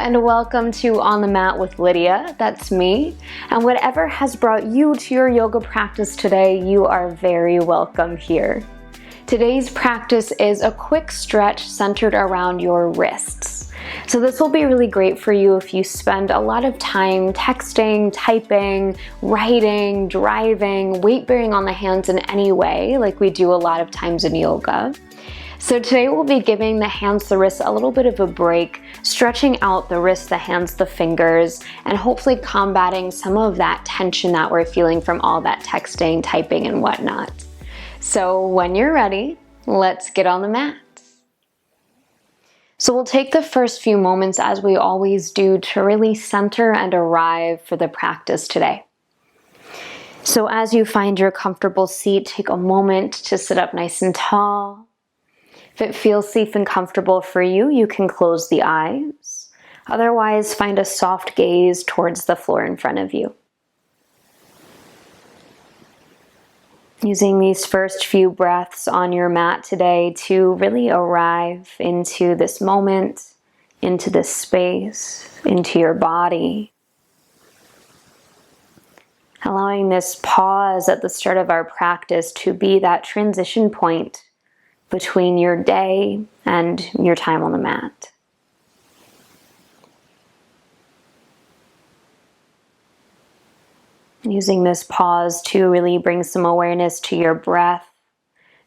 and welcome to On the Mat with Lydia. That's me. And whatever has brought you to your yoga practice today, you are very welcome here. Today's practice is a quick stretch centered around your wrists. So this will be really great for you if you spend a lot of time texting, typing, writing, driving, weight bearing on the hands in any way, like we do a lot of times in yoga. So today we'll be giving the hands, the wrists a little bit of a break, stretching out the wrists, the hands, the fingers, and hopefully combating some of that tension that we're feeling from all that texting, typing, and whatnot. So when you're ready, let's get on the mat. So we'll take the first few moments, as we always do, to really center and arrive for the practice today. So as you find your comfortable seat, take a moment to sit up nice and tall. If it feels safe and comfortable for you, you can close the eyes. Otherwise, find a soft gaze towards the floor in front of you. Using these first few breaths on your mat today to really arrive into this moment, into this space, into your body. Allowing this pause at the start of our practice to be that transition point between your day and your time on the mat. Using this pause to really bring some awareness to your breath.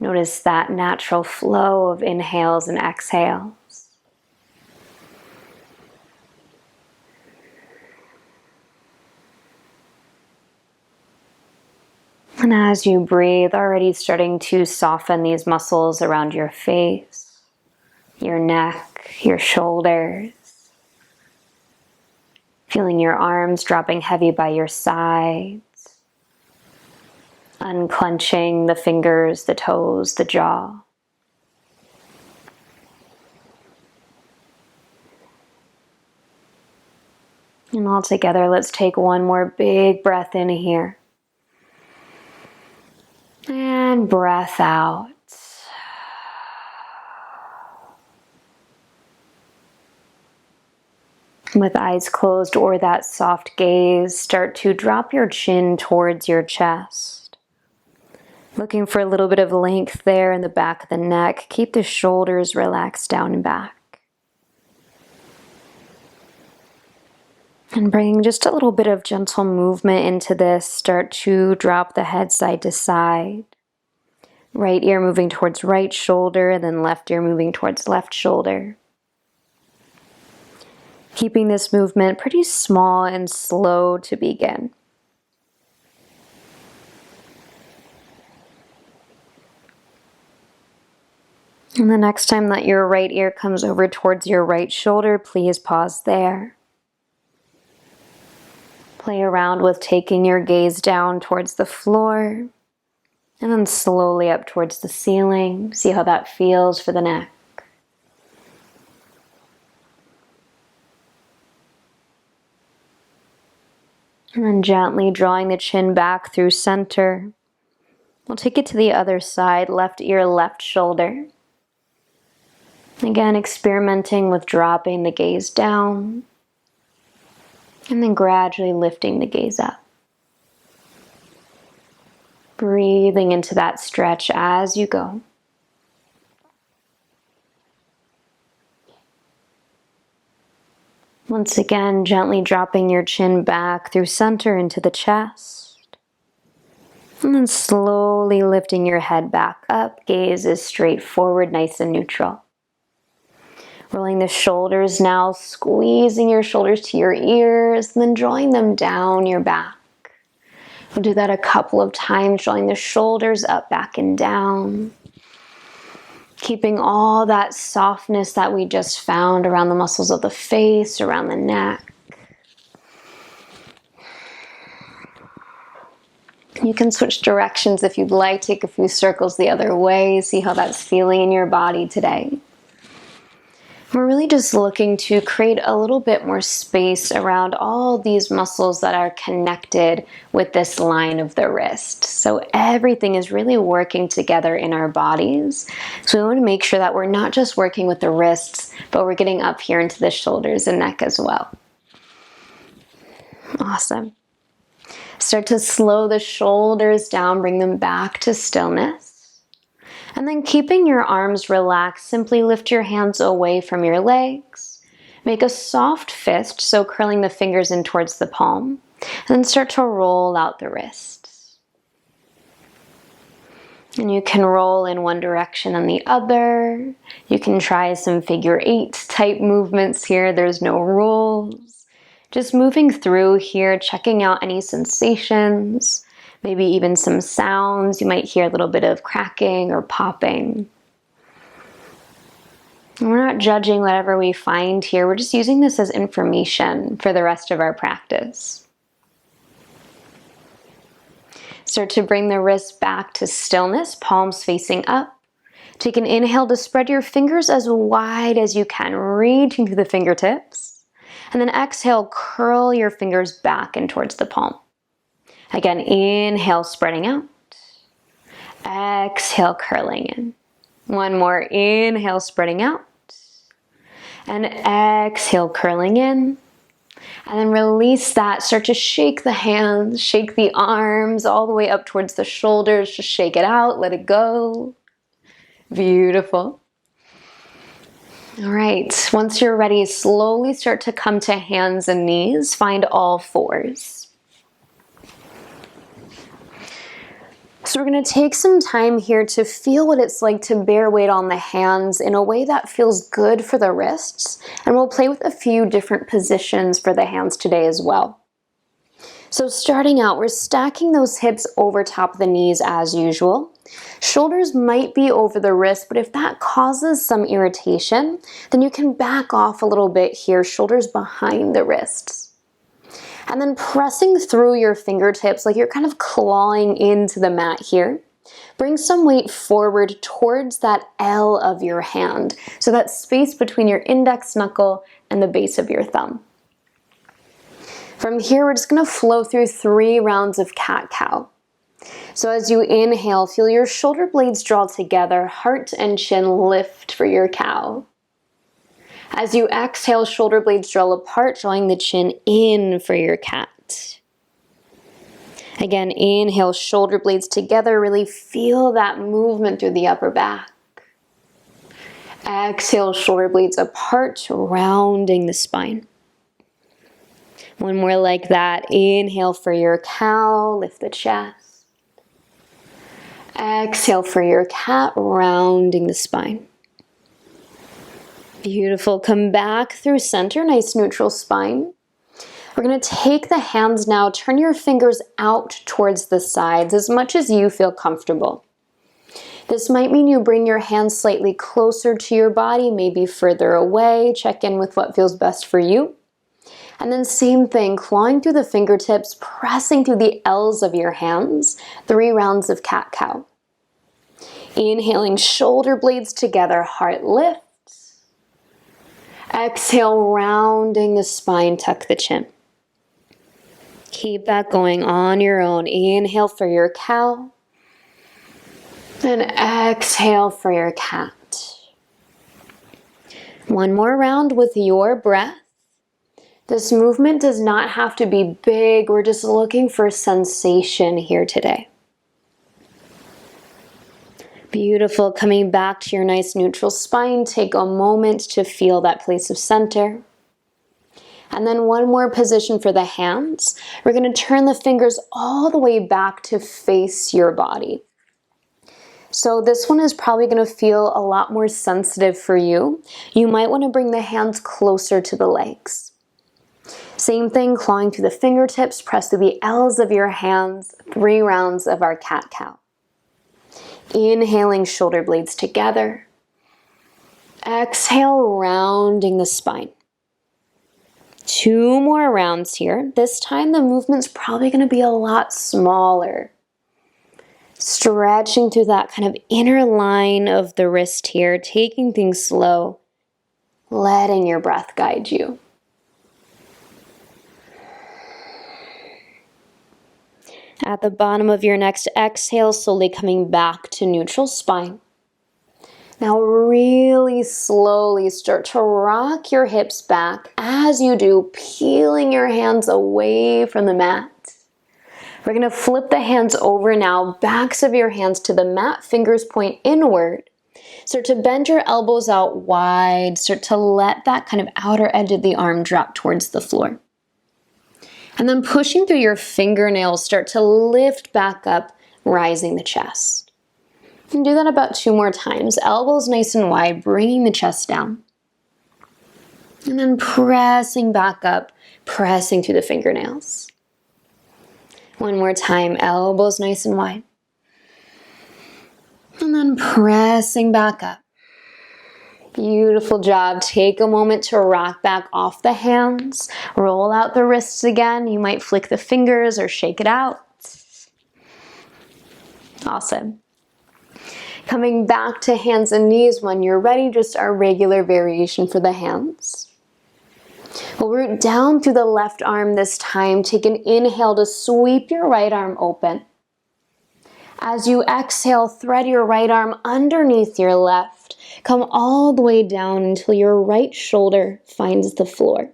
Notice that natural flow of inhales and exhales. And as you breathe, already starting to soften these muscles around your face, your neck, your shoulders. Feeling your arms dropping heavy by your sides. Unclenching the fingers, the toes, the jaw. And all together, let's take one more big breath in here. And breath out. With eyes closed or that soft gaze, start to drop your chin towards your chest. Looking for a little bit of length there in the back of the neck. Keep the shoulders relaxed down and back. And bringing just a little bit of gentle movement into this, start to drop the head side to side. Right ear moving towards right shoulder, and then left ear moving towards left shoulder. Keeping this movement pretty small and slow to begin. And the next time that your right ear comes over towards your right shoulder, please pause there. Play around with taking your gaze down towards the floor and then slowly up towards the ceiling. See how that feels for the neck. And then gently drawing the chin back through center. We'll take it to the other side, left ear, left shoulder. Again, experimenting with dropping the gaze down and then gradually lifting the gaze up. Breathing into that stretch as you go. Once again, gently dropping your chin back through center into the chest. And then slowly lifting your head back up. Gaze is straight forward, nice and neutral. Rolling the shoulders now, squeezing your shoulders to your ears, and then drawing them down your back. We'll do that a couple of times, drawing the shoulders up, back, and down. Keeping all that softness that we just found around the muscles of the face, around the neck. You can switch directions if you'd like, take a few circles the other way, see how that's feeling in your body today. We're really just looking to create a little bit more space around all these muscles that are connected with this line of the wrist. So everything is really working together in our bodies. So we want to make sure that we're not just working with the wrists, but we're getting up here into the shoulders and neck as well. Awesome. Start to slow the shoulders down, bring them back to stillness. And then keeping your arms relaxed, simply lift your hands away from your legs. Make a soft fist, so curling the fingers in towards the palm. And then start to roll out the wrists. And you can roll in one direction and the other. You can try some figure 8 type movements here. There's no rules. Just moving through here, checking out any sensations. Maybe even some sounds. You might hear a little bit of cracking or popping. And we're not judging whatever we find here. We're just using this as information for the rest of our practice. Start to bring the wrists back to stillness, palms facing up. Take an inhale to spread your fingers as wide as you can, reaching through the fingertips. And then exhale, curl your fingers back and towards the palm. Again, inhale, spreading out. Exhale, curling in. One more, inhale, spreading out. And exhale, curling in. And then release that. Start to shake the hands, shake the arms all the way up towards the shoulders. Just shake it out, let it go. Beautiful. All right, once you're ready, slowly start to come to hands and knees. Find all fours. So we're going to take some time here to feel what it's like to bear weight on the hands in a way that feels good for the wrists. And we'll play with a few different positions for the hands today as well. So starting out, we're stacking those hips over top of the knees as usual. Shoulders might be over the wrist, but if that causes some irritation, then you can back off a little bit here, shoulders behind the wrists. And then pressing through your fingertips like you're kind of clawing into the mat here. Bring some weight forward towards that L of your hand. So that space between your index knuckle and the base of your thumb. From here, we're just going to flow through 3 rounds of cat-cow. So as you inhale, feel your shoulder blades draw together, heart and chin lift for your cow. As you exhale, shoulder blades draw apart, drawing the chin in for your cat. Again, inhale, shoulder blades together, really feel that movement through the upper back. Exhale, shoulder blades apart, rounding the spine. One more like that. Inhale for your cow, lift the chest. Exhale for your cat, rounding the spine. Beautiful. Come back through center, nice neutral spine. We're going to take the hands now, turn your fingers out towards the sides as much as you feel comfortable. This might mean you bring your hands slightly closer to your body, maybe further away. Check in with what feels best for you. And then same thing, clawing through the fingertips, pressing through the L's of your hands, 3 rounds of cat-cow. Inhaling, shoulder blades together, heart lifts. Exhale, rounding the spine, tuck the chin. Keep that going on your own. Inhale for your cow. And exhale for your cat. One more round with your breath. This movement does not have to be big. We're just looking for sensation here today. Beautiful. Coming back to your nice neutral spine, take a moment to feel that place of center. And then one more position for the hands. We're going to turn the fingers all the way back to face your body. So this one is probably going to feel a lot more sensitive for you. You might want to bring the hands closer to the legs. Same thing, clawing through the fingertips, press through the L's of your hands, 3 rounds of our cat-cow. Inhaling, shoulder blades together. Exhale, rounding the spine. 2 more rounds here. This time the movement's probably going to be a lot smaller. Stretching through that kind of inner line of the wrist here, taking things slow. letting your breath guide you. At the bottom of your next exhale, slowly coming back to neutral spine. Now really slowly start to rock your hips back. As you do, peeling your hands away from the mat. We're going to flip the hands over now, backs of your hands to the mat, fingers point inward. Start to bend your elbows out wide. Start to let that kind of outer edge of the arm drop towards the floor. And then pushing through your fingernails, start to lift back up, rising the chest. And do that about 2 more times. Elbows nice and wide, bringing the chest down. And then pressing back up, pressing through the fingernails. 1 more time, elbows nice and wide. And then pressing back up. Beautiful job. Take a moment to rock back off the hands. Roll out the wrists again. You might flick the fingers or shake it out. Awesome. Coming back to hands and knees when you're ready, just our regular variation for the hands. We'll root down through the left arm this time. Take an inhale to sweep your right arm open. As you exhale, thread your right arm underneath your left. Come all the way down until your right shoulder finds the floor.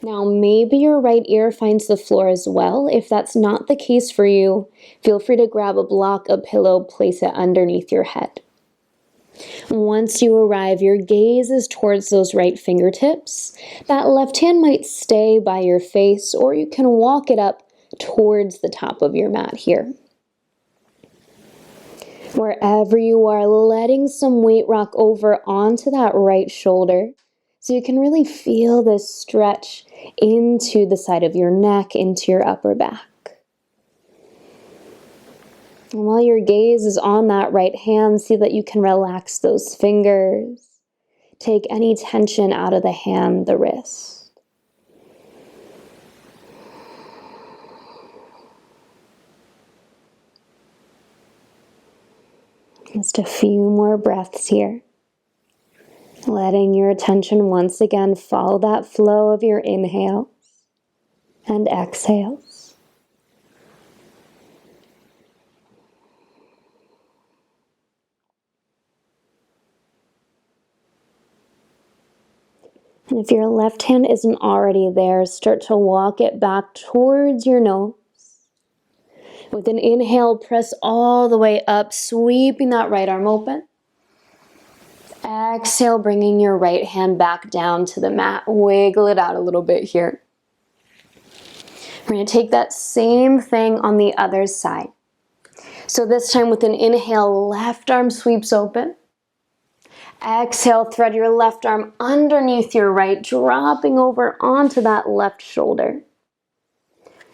Now, maybe your right ear finds the floor as well. If that's not the case for you, feel free to grab a block, a pillow, place it underneath your head. Once you arrive, your gaze is towards those right fingertips. That left hand might stay by your face, or you can walk it up towards the top of your mat here. Wherever you are, letting some weight rock over onto that right shoulder so you can really feel this stretch into the side of your neck, into your upper back. And while your gaze is on that right hand, see that you can relax those fingers. Take any tension out of the hand, the wrist. Just a few more breaths here. Letting your attention once again follow that flow of your inhales and exhales. And if your left hand isn't already there, start to walk it back towards your nose. With an inhale, press all the way up, sweeping that right arm open. Exhale, bringing your right hand back down to the mat. Wiggle it out a little bit here. We're going to take that same thing on the other side. So this time with an inhale, left arm sweeps open. Exhale, thread your left arm underneath your right, dropping over onto that left shoulder.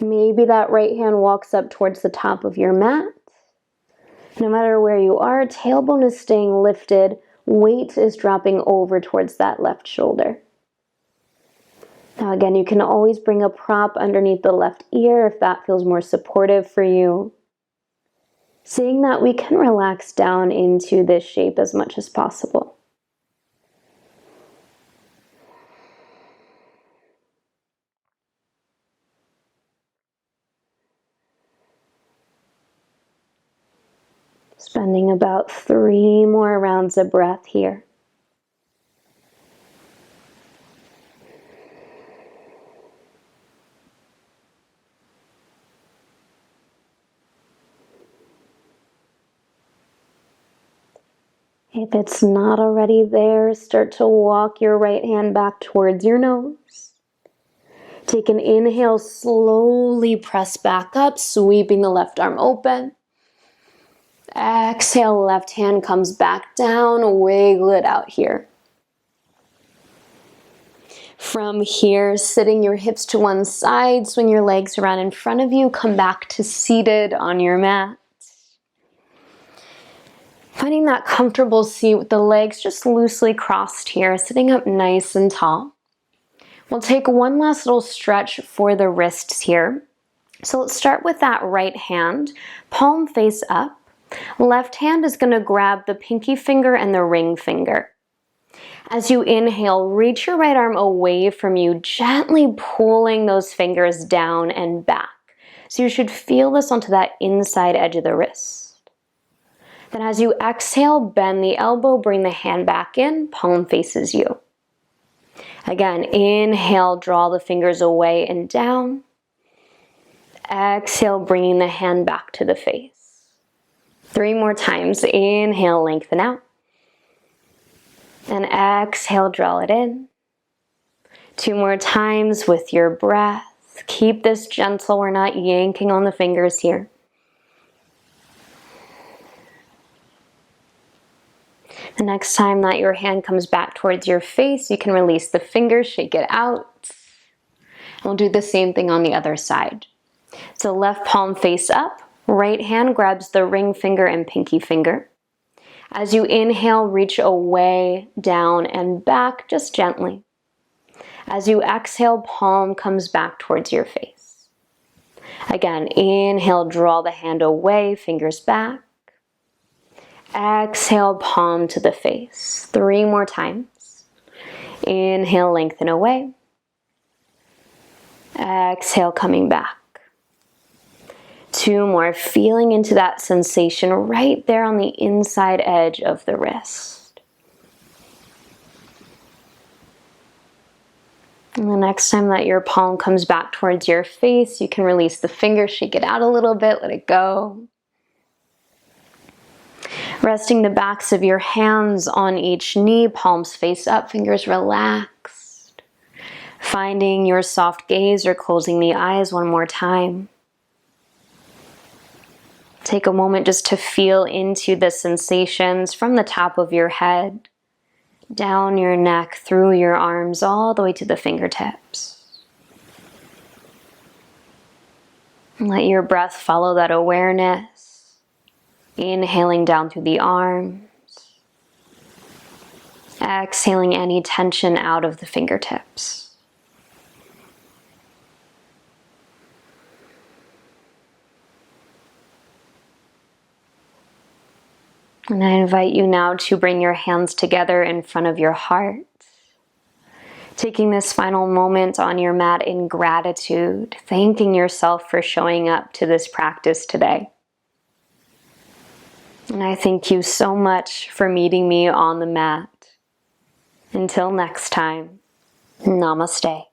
Maybe that right hand walks up towards the top of your mat. No matter where you are, tailbone is staying lifted. Weight is dropping over towards that left shoulder. Now again, you can always bring a prop underneath the left ear if that feels more supportive for you. Seeing that we can relax down into this shape as much as possible. Spending about 3 more rounds of breath here. If it's not already there, start to walk your right hand back towards your nose. Take an inhale, slowly press back up, sweeping the left arm open. Exhale, left hand comes back down, wiggle it out here. From here, sitting your hips to one side, swing your legs around in front of you, come back to seated on your mat. Finding that comfortable seat with the legs just loosely crossed here, sitting up nice and tall. We'll take one last little stretch for the wrists here. So let's start with that right hand, palm face up. Left hand is going to grab the pinky finger and the ring finger. As you inhale, reach your right arm away from you, gently pulling those fingers down and back. So you should feel this onto that inside edge of the wrist. Then as you exhale, bend the elbow, bring the hand back in, palm faces you. Again, inhale, draw the fingers away and down. Exhale, bringing the hand back to the face. 3 more times. Inhale, lengthen out. And exhale, draw it in. 2 more times with your breath. Keep this gentle. We're not yanking on the fingers here. The next time that your hand comes back towards your face, you can release the fingers, shake it out. We'll do the same thing on the other side. So left palm face up, right hand grabs the ring finger and pinky finger. As you inhale, reach away, down, and back, just gently. As you exhale, palm comes back towards your face. Again, inhale, draw the hand away, fingers back. Exhale, palm to the face. 3 more times. Inhale, lengthen away. Exhale, coming back. 2 more, feeling into that sensation right there on the inside edge of the wrist. And the next time that your palm comes back towards your face, you can release the fingers, shake it out a little bit, let it go. Resting the backs of your hands on each knee, palms face up, fingers relaxed. Finding your soft gaze or closing the eyes one more time. Take a moment just to feel into the sensations from the top of your head, down your neck, through your arms, all the way to the fingertips. And let your breath follow that awareness. Inhaling down through the arms. Exhaling any tension out of the fingertips. And I invite you now to bring your hands together in front of your heart. Taking this final moment on your mat in gratitude, thanking yourself for showing up to this practice today. And I thank you so much for meeting me on the mat. Until next time, namaste.